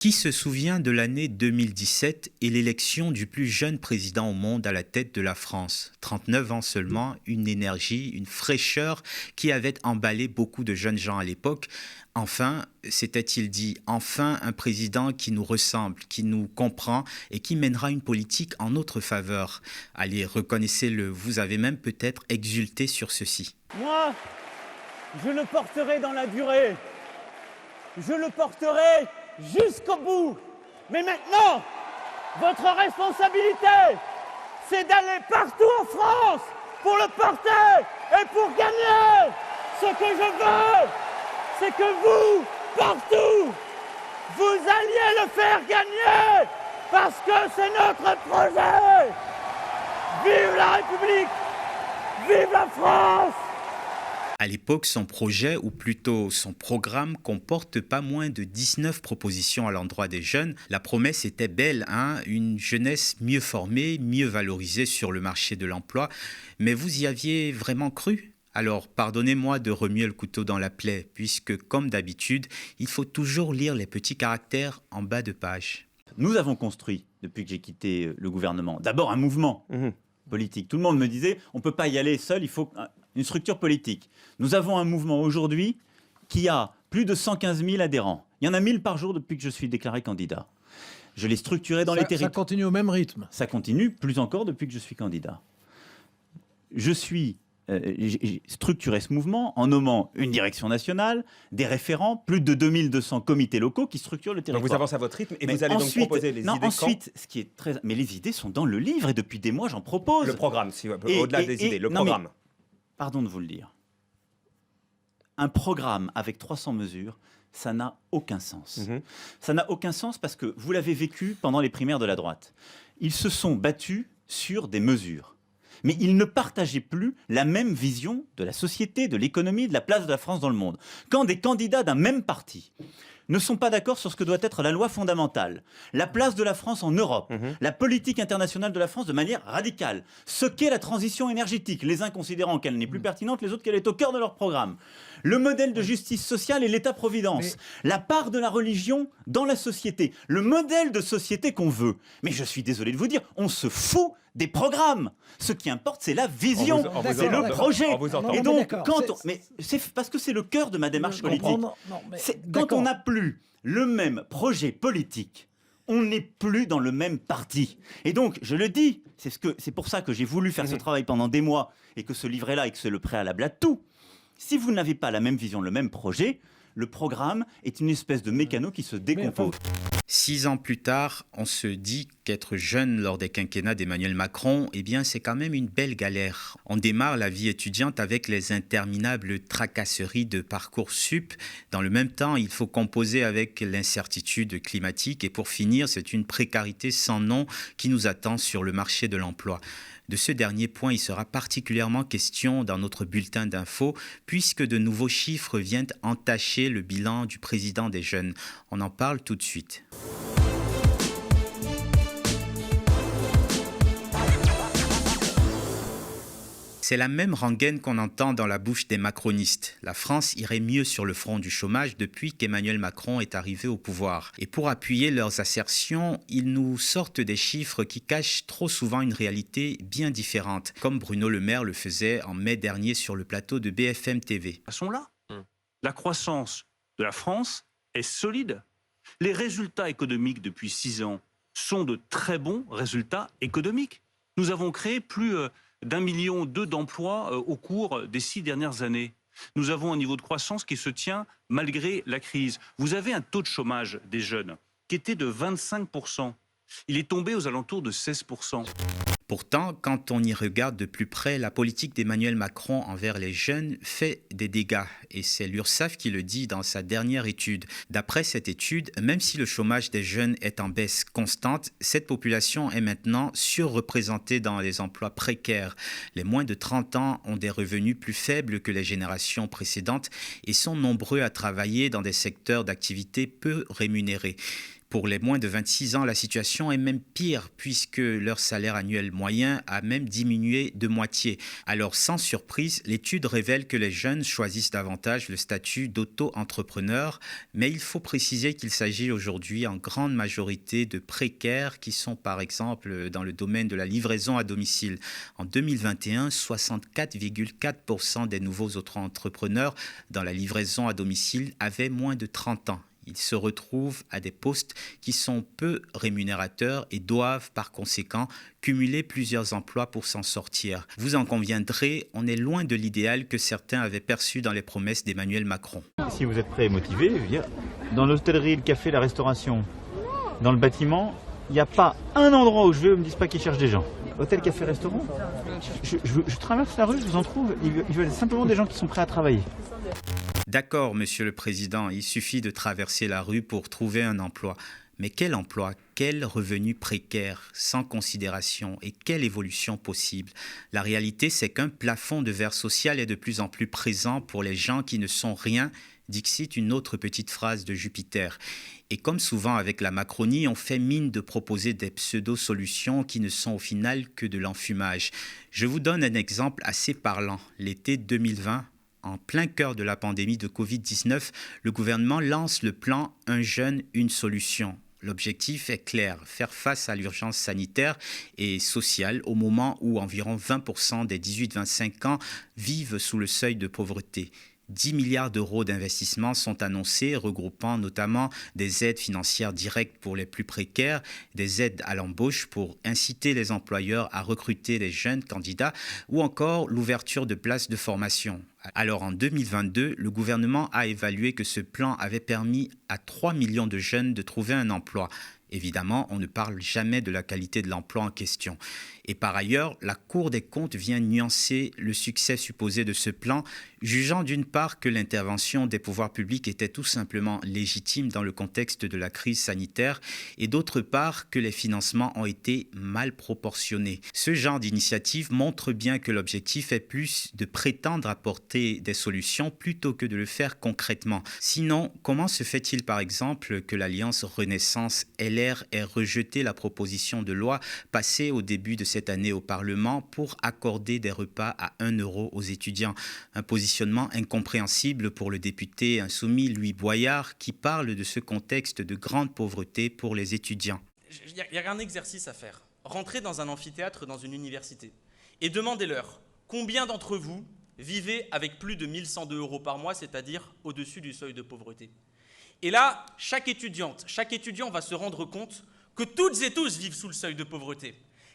Qui se souvient de l'année 2017 et l'élection du plus jeune président au monde à la tête de la France? 39 ans seulement, une énergie, une fraîcheur qui avait emballé beaucoup de jeunes gens à l'époque. Enfin, s'était-il dit, enfin un président qui nous ressemble, qui nous comprend et qui mènera une politique en notre faveur. Allez, reconnaissez-le, vous avez même peut-être exulté sur ceci. Moi, je le porterai dans la durée. Je le porterai jusqu'au bout. Mais maintenant, votre responsabilité, c'est d'aller partout en France pour le porter et pour gagner. Ce que je veux, c'est que vous, partout, vous alliez le faire gagner parce que c'est notre projet. Vive la République, vive la France. À l'époque, son projet, ou plutôt son programme, comporte pas moins de 19 propositions à l'endroit des jeunes. La promesse était belle, une jeunesse mieux formée, mieux valorisée sur le marché de l'emploi. Mais vous y aviez vraiment cru ? Alors, pardonnez-moi de remuer le couteau dans la plaie, puisque, comme d'habitude, il faut toujours lire les petits caractères en bas de page. Nous avons construit, depuis que j'ai quitté le gouvernement, d'abord un mouvement politique. Tout le monde me disait, on ne peut pas y aller seul, il faut une structure politique. Nous avons un mouvement aujourd'hui qui a plus de 115 000 adhérents. Il y en a 1000 par jour depuis que je suis déclaré candidat. Je l'ai structuré dans les territoires. Ça continue au même rythme. Ça continue plus encore depuis que je suis candidat. J'ai structuré ce mouvement en nommant une direction nationale, des référents, plus de 2200 comités locaux qui structurent le territoire. Donc vous avancez à votre rythme et vous allez donc proposer les idées. Ensuite, ce qui est très... Mais les idées sont dans le livre et depuis des mois, j'en propose. Le programme, au-delà des idées, le programme. Pardon de vous le dire. Un programme avec 300 mesures, ça n'a aucun sens. Ça n'a aucun sens parce que vous l'avez vécu pendant les primaires de la droite. Ils se sont battus sur des mesures. Mais ils ne partageaient plus la même vision de la société, de l'économie, de la place de la France dans le monde. Quand des candidats d'un même parti ne sont pas d'accord sur ce que doit être la loi fondamentale, la place de la France en Europe, la politique internationale de la France de manière radicale, ce qu'est la transition énergétique, les uns considérant qu'elle n'est plus pertinente, les autres qu'elle est au cœur de leur programme, le modèle de justice sociale et l'État-providence, la part de la religion dans la société, le modèle de société qu'on veut. Mais je suis désolé de vous dire, on se fout des programmes. Ce qui importe, c'est la vision, c'est le projet. Et donc, c'est parce que c'est le cœur de ma démarche politique. Quand on n'a plus le même projet politique, on n'est plus dans le même parti. Et donc, je le dis, c'est pour ça que j'ai voulu faire ce travail pendant des mois et que ce livret-là et que c'est le préalable à tout. Si vous n'avez pas la même vision, le même projet, le programme est une espèce de mécano qui se décompose. 6 ans plus tard, on se dit qu'être jeune lors des quinquennats d'Emmanuel Macron, c'est quand même une belle galère. On démarre la vie étudiante avec les interminables tracasseries de Parcoursup. Dans le même temps, il faut composer avec l'incertitude climatique. Et pour finir, c'est une précarité sans nom qui nous attend sur le marché de l'emploi. De ce dernier point, il sera particulièrement question dans notre bulletin d'infos, puisque de nouveaux chiffres viennent entacher le bilan du président des jeunes. On en parle tout de suite. C'est la même rengaine qu'on entend dans la bouche des macronistes. La France irait mieux sur le front du chômage depuis qu'Emmanuel Macron est arrivé au pouvoir. Et pour appuyer leurs assertions, ils nous sortent des chiffres qui cachent trop souvent une réalité bien différente, comme Bruno Le Maire le faisait en mai dernier sur le plateau de BFM TV. Elles sont là. La croissance de la France est solide. Les résultats économiques depuis 6 ans sont de très bons résultats économiques. Nous avons créé plus d'1,2 million d'emplois au cours des 6 dernières années. Nous avons un niveau de croissance qui se tient malgré la crise. Vous avez un taux de chômage des jeunes qui était de 25%. Il est tombé aux alentours de 16%. Pourtant, quand on y regarde de plus près, la politique d'Emmanuel Macron envers les jeunes fait des dégâts. Et c'est l'URSSAF qui le dit dans sa dernière étude. D'après cette étude, même si le chômage des jeunes est en baisse constante, cette population est maintenant surreprésentée dans les emplois précaires. Les moins de 30 ans ont des revenus plus faibles que les générations précédentes et sont nombreux à travailler dans des secteurs d'activité peu rémunérés. Pour les moins de 26 ans, la situation est même pire puisque leur salaire annuel moyen a même diminué de moitié. Alors, sans surprise, l'étude révèle que les jeunes choisissent davantage le statut d'auto-entrepreneur, mais il faut préciser qu'il s'agit aujourd'hui en grande majorité de précaires qui sont par exemple dans le domaine de la livraison à domicile. En 2021, 64,4% des nouveaux auto-entrepreneurs dans la livraison à domicile avaient moins de 30 ans. Ils se retrouvent à des postes qui sont peu rémunérateurs et doivent par conséquent cumuler plusieurs emplois pour s'en sortir. Vous en conviendrez, on est loin de l'idéal que certains avaient perçu dans les promesses d'Emmanuel Macron. Si vous êtes prêt et motivé, je veux dire, dans l'hôtellerie, le café, la restauration, dans le bâtiment, il n'y a pas un endroit où je vais où ils ne me disent pas qu'ils cherchent des gens. Hôtel, café, restaurant, je traverse la rue, je vous en trouve, ils veulent simplement des gens qui sont prêts à travailler. D'accord, Monsieur le Président, il suffit de traverser la rue pour trouver un emploi. Mais quel emploi, quel revenu précaire, sans considération et quelle évolution possible? La réalité, c'est qu'un plafond de verre social est de plus en plus présent pour les gens qui ne sont rien, dixit une autre petite phrase de Jupiter. Et comme souvent avec la Macronie, on fait mine de proposer des pseudo-solutions qui ne sont au final que de l'enfumage. Je vous donne un exemple assez parlant. L'été 2020, en plein cœur de la pandémie de Covid-19, le gouvernement lance le plan « Un jeune, une solution ». L'objectif est clair, faire face à l'urgence sanitaire et sociale au moment où environ 20% des 18-25 ans vivent sous le seuil de pauvreté. 10 milliards d'euros d'investissements sont annoncés, regroupant notamment des aides financières directes pour les plus précaires, des aides à l'embauche pour inciter les employeurs à recruter les jeunes candidats ou encore l'ouverture de places de formation. Alors en 2022, le gouvernement a évalué que ce plan avait permis à 3 millions de jeunes de trouver un emploi. Évidemment, on ne parle jamais de la qualité de l'emploi en question. Et par ailleurs, la Cour des comptes vient nuancer le succès supposé de ce plan, jugeant d'une part que l'intervention des pouvoirs publics était tout simplement légitime dans le contexte de la crise sanitaire et d'autre part que les financements ont été mal proportionnés. Ce genre d'initiative montre bien que l'objectif est plus de prétendre apporter des solutions plutôt que de le faire concrètement. Sinon, comment se fait-il par exemple que l'Alliance Renaissance LR ait rejeté la proposition de loi passée au début de cette année au Parlement pour accorder des repas à 1 € aux étudiants? Un positionnement incompréhensible pour le député insoumis Louis Boyard qui parle de ce contexte de grande pauvreté pour les étudiants. Il y a un exercice à faire. Rentrez dans un amphithéâtre dans une université et demandez-leur combien d'entre vous vivez avec plus de 1 102 € par mois, c'est-à-dire au-dessus du seuil de pauvreté. Et là, chaque étudiant va se rendre compte que toutes et tous vivent sous le seuil de pauvreté,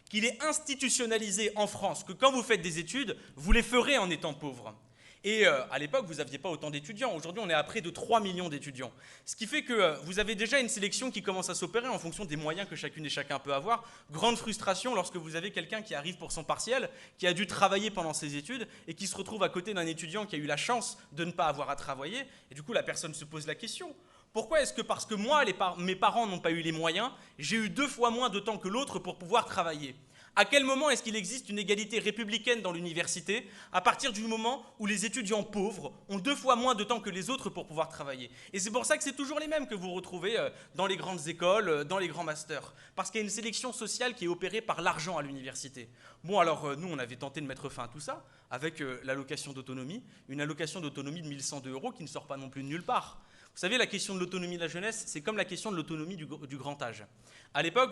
qu'il est institutionnalisé en France, que quand vous faites des études, vous les ferez en étant pauvre. Et à l'époque, vous n'aviez pas autant d'étudiants. Aujourd'hui, on est à près de 3 millions d'étudiants. Ce qui fait que vous avez déjà une sélection qui commence à s'opérer en fonction des moyens que chacune et chacun peut avoir. Grande frustration lorsque vous avez quelqu'un qui arrive pour son partiel, qui a dû travailler pendant ses études et qui se retrouve à côté d'un étudiant qui a eu la chance de ne pas avoir à travailler. Et du coup, la personne se pose la question. Pourquoi est-ce que parce que moi, mes parents n'ont pas eu les moyens, j'ai eu 2 fois moins de temps que l'autre pour pouvoir travailler ? À quel moment est-ce qu'il existe une égalité républicaine dans l'université? À partir du moment où les étudiants pauvres ont 2 fois moins de temps que les autres pour pouvoir travailler. Et c'est pour ça que c'est toujours les mêmes que vous retrouvez dans les grandes écoles, dans les grands masters. Parce qu'il y a une sélection sociale qui est opérée par l'argent à l'université. Bon, alors nous, on avait tenté de mettre fin à tout ça avec l'allocation d'autonomie. Une allocation d'autonomie de 1 102 € qui ne sort pas non plus de nulle part. Vous savez, la question de l'autonomie de la jeunesse, c'est comme la question de l'autonomie du grand âge. À l'époque,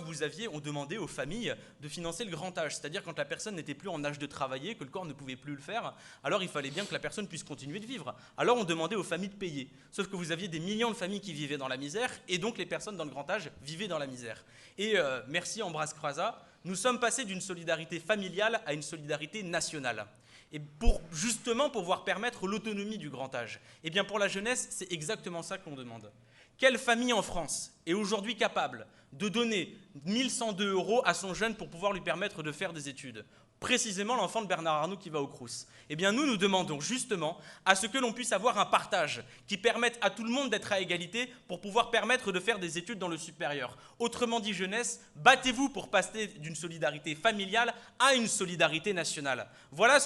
on demandait aux familles de financer le grand âge, c'est-à-dire quand la personne n'était plus en âge de travailler, que le corps ne pouvait plus le faire, alors il fallait bien que la personne puisse continuer de vivre. Alors on demandait aux familles de payer. Sauf que vous aviez des millions de familles qui vivaient dans la misère, et donc les personnes dans le grand âge vivaient dans la misère. Et merci Ambroise Croizat, nous sommes passés d'une solidarité familiale à une solidarité nationale. Et justement pour pouvoir permettre l'autonomie du grand âge. Et bien pour la jeunesse, c'est exactement ça qu'on demande. Quelle famille en France est aujourd'hui capable de donner 1 102 € à son jeune pour pouvoir lui permettre de faire des études? Précisément l'enfant de Bernard Arnault qui va au Crous. Eh bien nous demandons justement à ce que l'on puisse avoir un partage qui permette à tout le monde d'être à égalité pour pouvoir permettre de faire des études dans le supérieur. Autrement dit, jeunesse, battez-vous pour passer d'une solidarité familiale à une solidarité nationale. Voilà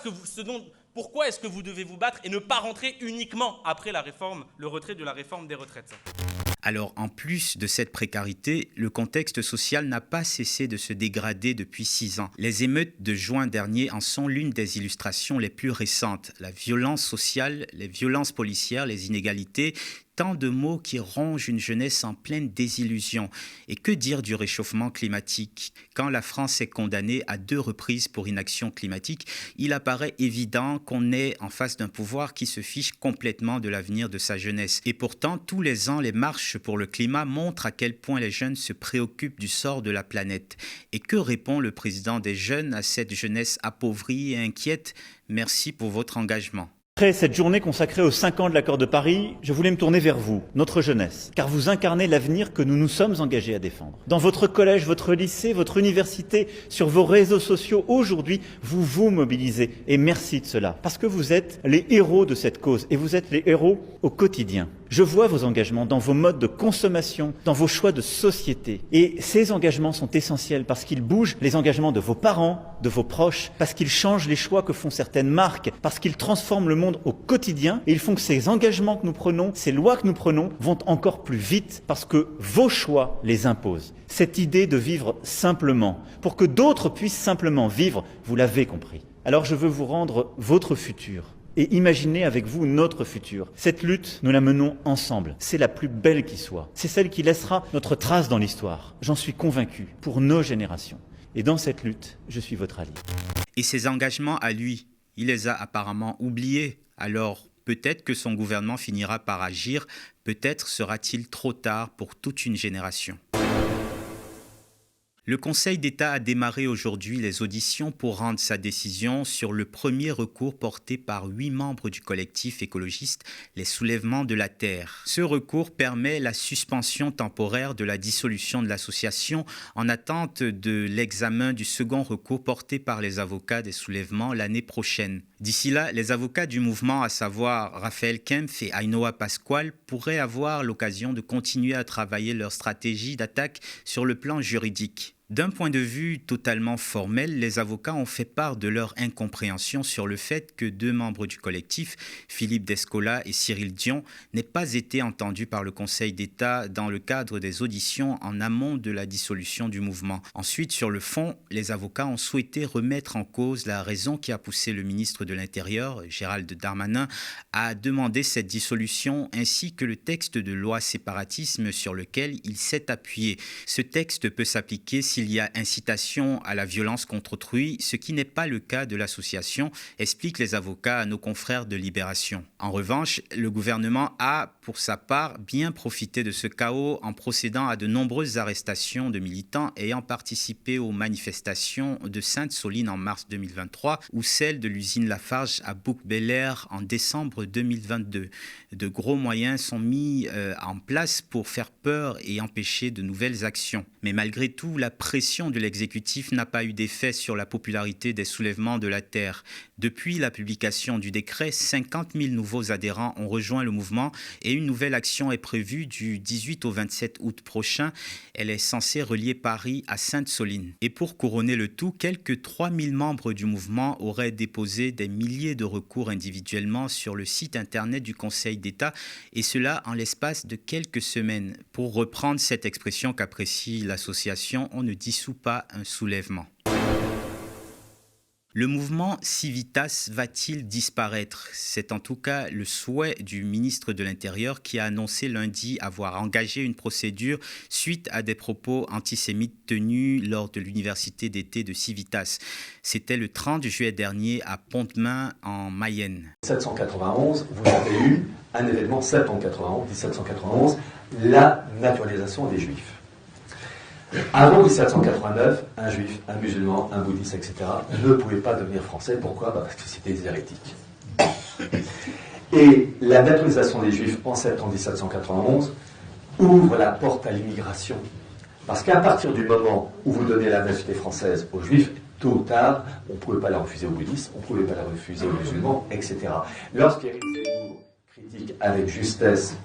pourquoi est-ce que vous devez vous battre et ne pas rentrer uniquement après le retrait de la réforme des retraites. Alors, en plus de cette précarité, le contexte social n'a pas cessé de se dégrader depuis 6 ans. Les émeutes de juin dernier en sont l'une des illustrations les plus récentes. La violence sociale, les violences policières, les inégalités, tant de mots qui rongent une jeunesse en pleine désillusion. Et que dire du réchauffement climatique? Quand la France est condamnée à 2 reprises pour inaction climatique, il apparaît évident qu'on est en face d'un pouvoir qui se fiche complètement de l'avenir de sa jeunesse. Et pourtant, tous les ans, les marches pour le climat montrent à quel point les jeunes se préoccupent du sort de la planète. Et que répond le président des jeunes à cette jeunesse appauvrie et inquiète? Merci pour votre engagement. Après cette journée consacrée aux 5 ans de l'accord de Paris, je voulais me tourner vers vous, notre jeunesse, car vous incarnez l'avenir que nous nous sommes engagés à défendre. Dans votre collège, votre lycée, votre université, sur vos réseaux sociaux, aujourd'hui, vous vous mobilisez. Et merci de cela, parce que vous êtes les héros de cette cause, et vous êtes les héros au quotidien. Je vois vos engagements dans vos modes de consommation, dans vos choix de société. Et ces engagements sont essentiels parce qu'ils bougent les engagements de vos parents, de vos proches, parce qu'ils changent les choix que font certaines marques, parce qu'ils transforment le monde au quotidien. Et ils font que ces engagements que nous prenons, ces lois que nous prenons, vont encore plus vite parce que vos choix les imposent. Cette idée de vivre simplement, pour que d'autres puissent simplement vivre, vous l'avez compris. Alors je veux vous rendre votre futur. Et imaginez avec vous notre futur. Cette lutte, nous la menons ensemble. C'est la plus belle qui soit. C'est celle qui laissera notre trace dans l'histoire. J'en suis convaincu, pour nos générations. Et dans cette lutte, je suis votre allié. Et ses engagements à lui, il les a apparemment oubliés. Alors, peut-être que son gouvernement finira par agir. Peut-être sera-t-il trop tard pour toute une génération. Le Conseil d'État a démarré aujourd'hui les auditions pour rendre sa décision sur le premier recours porté par 8 membres du collectif écologiste Les Soulèvements de la Terre. Ce recours permet la suspension temporaire de la dissolution de l'association en attente de l'examen du second recours porté par les avocats des soulèvements l'année prochaine. D'ici là, les avocats du mouvement, à savoir Raphaël Kempf et Ainhoa Pascual, pourraient avoir l'occasion de continuer à travailler leur stratégie d'attaque sur le plan juridique. D'un point de vue totalement formel, les avocats ont fait part de leur incompréhension sur le fait que 2 membres du collectif, Philippe Descola et Cyril Dion, n'aient pas été entendus par le Conseil d'État dans le cadre des auditions en amont de la dissolution du mouvement. Ensuite, sur le fond, les avocats ont souhaité remettre en cause la raison qui a poussé le ministre de l'Intérieur, Gérald Darmanin, à demander cette dissolution ainsi que le texte de loi séparatisme sur lequel il s'est appuyé. Ce texte peut s'appliquer s'il y a incitation à la violence contre autrui, ce qui n'est pas le cas de l'association, expliquent les avocats à nos confrères de Libération. En revanche, le gouvernement a, pour sa part, bien profité de ce chaos en procédant à de nombreuses arrestations de militants ayant participé aux manifestations de Sainte-Soline en mars 2023 ou celles de l'usine Lafarge à Bouc-Bel-Air en décembre 2022. De gros moyens sont mis en place pour faire peur et empêcher de nouvelles actions. Mais malgré tout, la pression de l'exécutif n'a pas eu d'effet sur la popularité des soulèvements de la Terre. Depuis la publication du décret, 50 000 nouveaux adhérents ont rejoint le mouvement et une nouvelle action est prévue du 18 au 27 août prochain. Elle est censée relier Paris à Sainte-Soline. Et pour couronner le tout, quelques 3 000 membres du mouvement auraient déposé des milliers de recours individuellement sur le site internet du Conseil d'État, et cela en l'espace de quelques semaines. Pour reprendre cette expression qu'apprécie l'association, on ne dissout pas un soulèvement. Le mouvement Civitas va-t-il disparaître? C'est en tout cas le souhait du ministre de l'Intérieur qui a annoncé lundi avoir engagé une procédure suite à des propos antisémites tenus lors de l'université d'été de Civitas. C'était le 30 juillet dernier à Pont-de-Main en Mayenne. 1791, vous avez eu un événement, 1791, la naturalisation des Juifs. Avant 1789, un juif, un musulman, un bouddhiste, etc. ne pouvaient pas devenir français. Pourquoi? Parce que c'était des hérétiques. Et la naturalisation des juifs en septembre 1791 ouvre la porte à l'immigration. Parce qu'à partir du moment où vous donnez la nationalité française aux juifs, tôt ou tard, on ne pouvait pas la refuser aux bouddhistes, on ne pouvait pas la refuser aux musulmans, etc. Lorsqu'Éric Zemmour critique avec justesse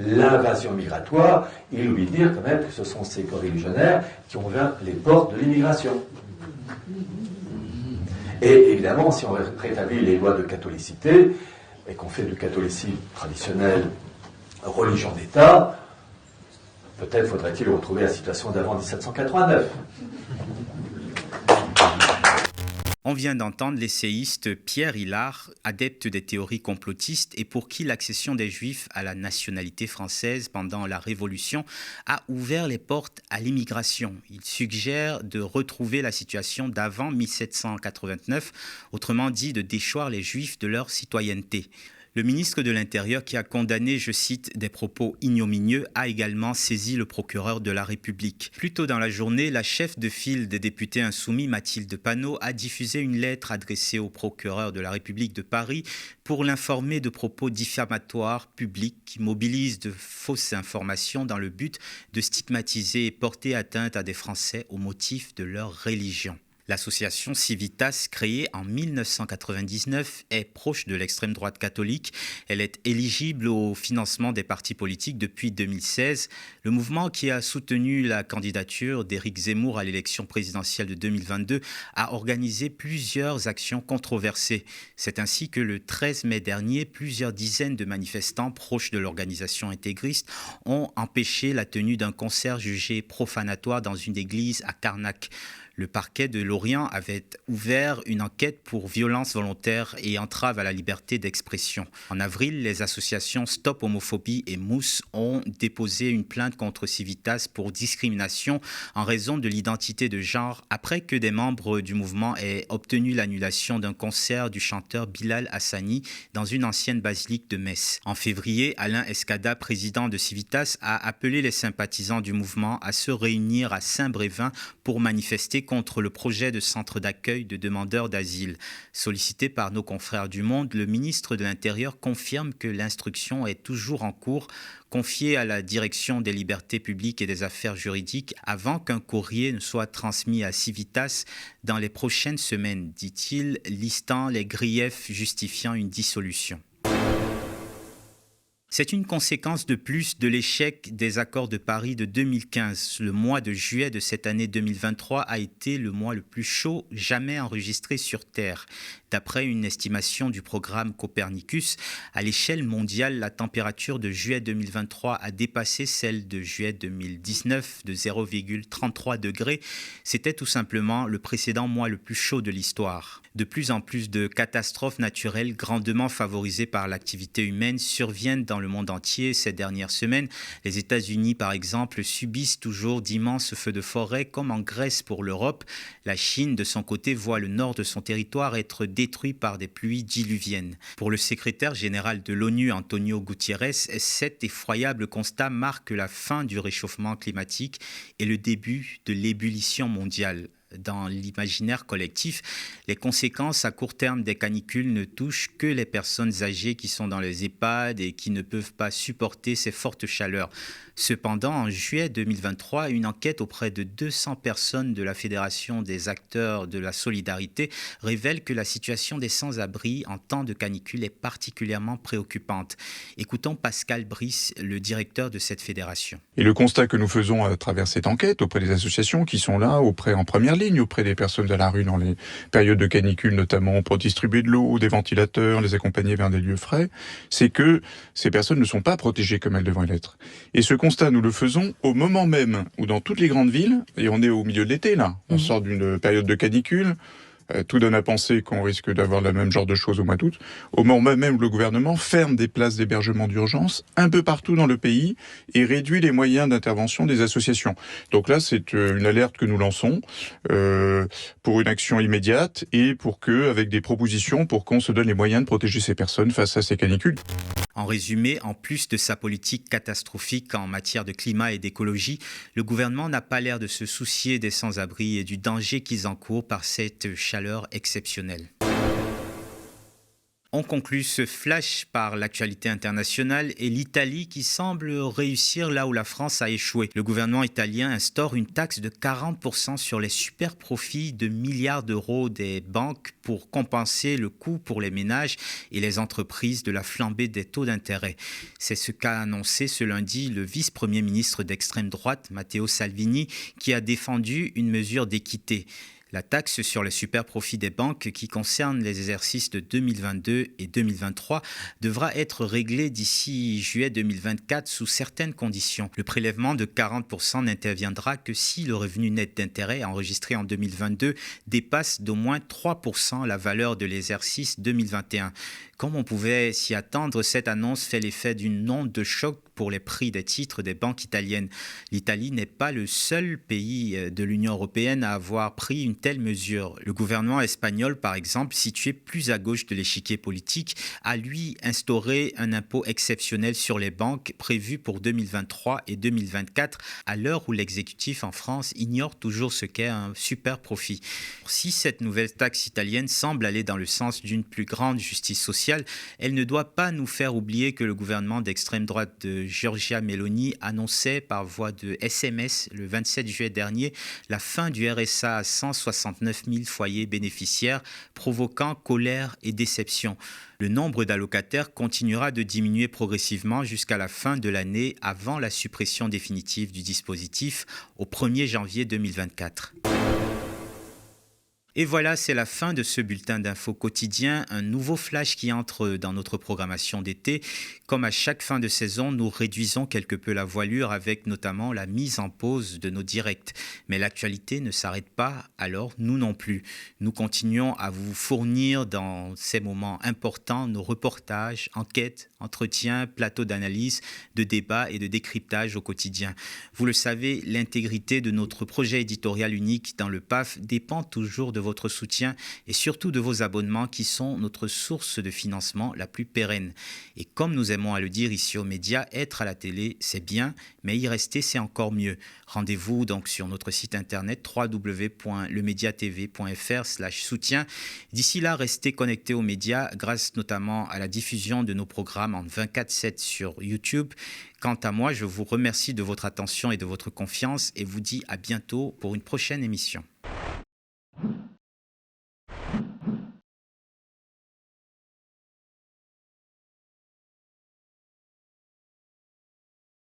l'invasion migratoire, il oublie de dire quand même que ce sont ces co-religionnaires qui ont ouvert les portes de l'immigration. Et évidemment, si on rétablit les lois de catholicité, et qu'on fait du catholicisme traditionnel religion d'État, Peut-être faudrait-il retrouver la situation d'avant 1789. On vient d'entendre l'essayiste Pierre Hillard, adepte des théories complotistes et pour qui l'accession des Juifs à la nationalité française pendant la Révolution a ouvert les portes à l'immigration. Il suggère de retrouver la situation d'avant 1789, autrement dit de déchoir les Juifs de leur citoyenneté. Le ministre de l'Intérieur, qui a condamné, je cite, des propos ignominieux, a également saisi le procureur de la République. Plus tôt dans la journée, la chef de file des députés insoumis, Mathilde Panot, a diffusé une lettre adressée au procureur de la République de Paris pour l'informer de propos diffamatoires publics qui mobilisent de fausses informations dans le but de stigmatiser et porter atteinte à des Français au motif de leur religion. L'association Civitas, créée en 1999, est proche de l'extrême droite catholique. Elle est éligible au financement des partis politiques depuis 2016. Le mouvement qui a soutenu la candidature d'Éric Zemmour à l'élection présidentielle de 2022 a organisé plusieurs actions controversées. C'est ainsi que le 13 mai dernier, plusieurs dizaines de manifestants proches de l'organisation intégriste ont empêché la tenue d'un concert jugé profanatoire dans une église à Carnac. Le parquet de Lorient avait ouvert une enquête pour violence volontaire et entrave à la liberté d'expression. En avril, les associations Stop Homophobie et Mousse ont déposé une plainte contre Civitas pour discrimination en raison de l'identité de genre après que des membres du mouvement aient obtenu l'annulation d'un concert du chanteur Bilal Hassani dans une ancienne basilique de Metz. En février, Alain Escada, président de Civitas, a appelé les sympathisants du mouvement à se réunir à Saint-Brévin pour manifester contre le projet de centre d'accueil de demandeurs d'asile. Sollicité par nos confrères du Monde, le ministre de l'Intérieur confirme que l'instruction est toujours en cours, confiée à la Direction des libertés publiques et des affaires juridiques avant qu'un courrier ne soit transmis à Civitas dans les prochaines semaines, dit-il, listant les griefs justifiant une dissolution. C'est une conséquence de plus de l'échec des accords de Paris de 2015. Le mois de juillet de cette année 2023 a été le mois le plus chaud jamais enregistré sur Terre. D'après une estimation du programme Copernicus, à l'échelle mondiale, la température de juillet 2023 a dépassé celle de juillet 2019 de 0,33 degrés. C'était tout simplement le précédent mois le plus chaud de l'histoire. De plus en plus de catastrophes naturelles grandement favorisées par l'activité humaine surviennent dans le monde entier ces dernières semaines. Les États-Unis, par exemple, subissent toujours d'immenses feux de forêt, comme en Grèce pour l'Europe. La Chine, de son côté, voit le nord de son territoire être détruit par des pluies diluviennes. Pour le secrétaire général de l'ONU, Antonio Guterres, cet effroyable constat marque la fin du réchauffement climatique et le début de l'ébullition mondiale. Dans l'imaginaire collectif, les conséquences à court terme des canicules ne touchent que les personnes âgées qui sont dans les EHPAD et qui ne peuvent pas supporter ces fortes chaleurs. Cependant, en juillet 2023, une enquête auprès de 200 personnes de la Fédération des acteurs de la solidarité révèle que la situation des sans-abri en temps de canicule est particulièrement préoccupante. Écoutons Pascal Brice, le directeur de cette fédération. Et le constat que nous faisons à travers cette enquête auprès des associations qui sont là, en première ligne, auprès des personnes de la rue dans les périodes de canicule, notamment pour distribuer de l'eau, des ventilateurs, les accompagner vers des lieux frais, c'est que ces personnes ne sont pas protégées comme elles devraient l'être. Et ce constat, nous le faisons au moment même où dans toutes les grandes villes, et on est au milieu de l'été là, on sort d'une période de canicule, tout donne à penser qu'on risque d'avoir le même genre de choses au mois d'août. Au moment même où le gouvernement ferme des places d'hébergement d'urgence un peu partout dans le pays et réduit les moyens d'intervention des associations. Donc là, c'est une alerte que nous lançons pour une action immédiate et avec des propositions pour qu'on se donne les moyens de protéger ces personnes face à ces canicules. En résumé, en plus de sa politique catastrophique en matière de climat et d'écologie, le gouvernement n'a pas l'air de se soucier des sans-abri et du danger qu'ils encourent par cette chaleur exceptionnelle. On conclut ce flash par l'actualité internationale et l'Italie qui semble réussir là où la France a échoué. Le gouvernement italien instaure une taxe de 40% sur les super profits de milliards d'euros des banques pour compenser le coût pour les ménages et les entreprises de la flambée des taux d'intérêt. C'est ce qu'a annoncé ce lundi le vice-premier ministre d'extrême droite, Matteo Salvini, qui a défendu une mesure d'équité. La taxe sur les super-profits des banques qui concerne les exercices de 2022 et 2023 devra être réglée d'ici juillet 2024 sous certaines conditions. Le prélèvement de 40% n'interviendra que si le revenu net d'intérêt enregistré en 2022 dépasse d'au moins 3% la valeur de l'exercice 2021. Comme on pouvait s'y attendre, cette annonce fait l'effet d'une onde de choc pour les prix des titres des banques italiennes. L'Italie n'est pas le seul pays de l'Union européenne à avoir pris une telle mesure. Le gouvernement espagnol, par exemple, situé plus à gauche de l'échiquier politique, a lui instauré un impôt exceptionnel sur les banques prévu pour 2023 et 2024, à l'heure où l'exécutif en France ignore toujours ce qu'est un super profit. Si cette nouvelle taxe italienne semble aller dans le sens d'une plus grande justice sociale, elle ne doit pas nous faire oublier que le gouvernement d'extrême droite de Giorgia Meloni annonçait par voie de SMS le 27 juillet dernier la fin du RSA à 169 000 foyers bénéficiaires, provoquant colère et déception. Le nombre d'allocataires continuera de diminuer progressivement jusqu'à la fin de l'année avant la suppression définitive du dispositif au 1er janvier 2024. Et voilà, c'est la fin de ce bulletin d'infos quotidien, un nouveau flash qui entre dans notre programmation d'été. Comme à chaque fin de saison, nous réduisons quelque peu la voilure avec notamment la mise en pause de nos directs. Mais l'actualité ne s'arrête pas, alors nous non plus. Nous continuons à vous fournir dans ces moments importants nos reportages, enquêtes, entretiens, plateaux d'analyse, de débat et de décryptage au quotidien. Vous le savez, l'intégrité de notre projet éditorial unique dans le PAF dépend toujours de votre soutien et surtout de vos abonnements qui sont notre source de financement la plus pérenne. Et comme nous aimons à le dire ici aux médias, être à la télé, c'est bien, mais y rester, c'est encore mieux. Rendez-vous donc sur notre site internet www.lemediatv.fr/soutien. D'ici là, restez connectés aux médias grâce notamment à la diffusion de nos programmes en 24/7 sur YouTube. Quant à moi, je vous remercie de votre attention et de votre confiance et vous dis à bientôt pour une prochaine émission.